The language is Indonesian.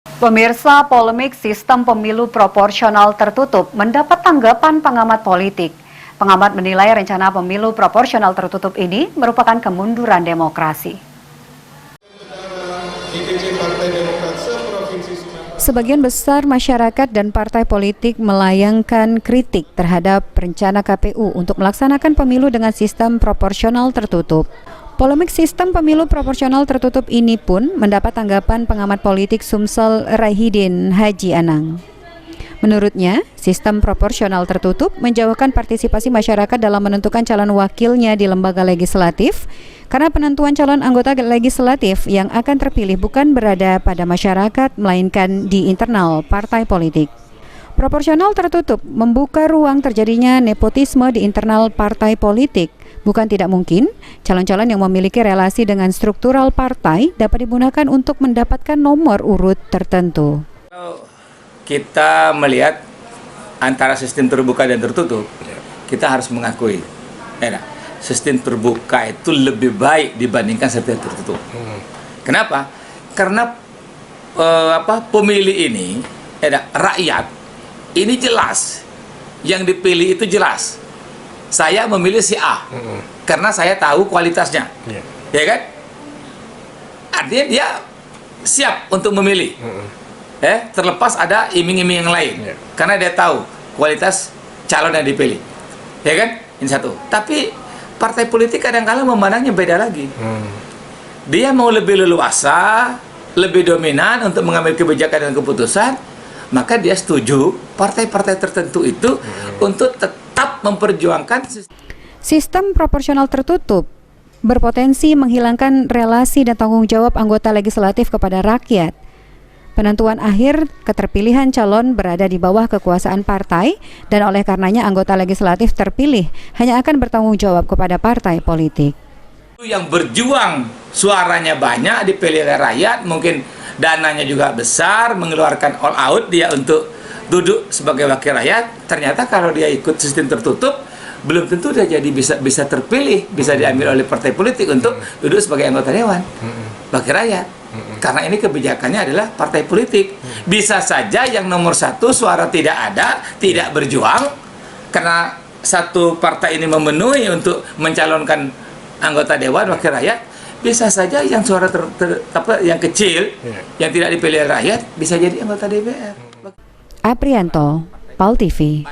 Pemirsa, polemik sistem pemilu proporsional tertutup mendapat tanggapan pengamat politik. Pengamat menilai rencana pemilu proporsional tertutup ini merupakan kemunduran demokrasi. Sebagian besar masyarakat dan partai politik melayangkan kritik terhadap rencana KPU untuk melaksanakan pemilu dengan sistem proporsional tertutup. Polemik sistem pemilu proporsional tertutup ini pun mendapat tanggapan pengamat politik Sumsel Raihidin Haji Anang. Menurutnya, sistem proporsional tertutup menjauhkan partisipasi masyarakat dalam menentukan calon wakilnya di lembaga legislatif, karena penentuan calon anggota legislatif yang akan terpilih bukan berada pada masyarakat, melainkan di internal partai politik. Proporsional tertutup membuka ruang terjadinya nepotisme di internal partai politik. Bukan tidak mungkin, calon-calon yang memiliki relasi dengan struktural partai dapat digunakan untuk mendapatkan nomor urut tertentu. Kalau kita melihat antara sistem terbuka dan tertutup, kita harus mengakui, sistem terbuka itu lebih baik dibandingkan sistem tertutup. Kenapa? Karena pemilih ini, rakyat ini jelas, yang dipilih itu jelas. Saya memilih si A karena saya tahu kualitasnya, ya kan? Artinya dia siap untuk memilih, terlepas ada iming-iming yang lain, karena dia tahu kualitas calon yang dipilih, ya kan? Ini satu. Tapi partai politik kadang-kala memandangnya beda lagi. Dia mau lebih leluasa, lebih dominan untuk mengambil kebijakan dan keputusan, maka dia setuju partai-partai tertentu itu untuk tetap memperjuangkan sistem proporsional tertutup berpotensi menghilangkan relasi dan tanggung jawab anggota legislatif kepada rakyat. Penentuan akhir keterpilihan calon berada di bawah kekuasaan partai dan oleh karenanya anggota legislatif terpilih hanya akan bertanggung jawab kepada partai politik. Yang berjuang suaranya banyak dipilih oleh rakyat, mungkin dananya juga besar, mengeluarkan all out dia untuk duduk sebagai wakil rakyat. Ternyata kalau dia ikut sistem tertutup, belum tentu dia jadi bisa terpilih, bisa diambil oleh partai politik untuk duduk sebagai anggota dewan, wakil rakyat. Karena ini kebijakannya adalah partai politik. Bisa saja yang nomor satu suara tidak ada, tidak berjuang, karena satu partai ini memenuhi untuk mencalonkan anggota dewan, wakil rakyat. Bisa saja yang suara yang kecil, yang tidak dipilih rakyat, bisa jadi anggota DPR. Aprianto, PAL TV.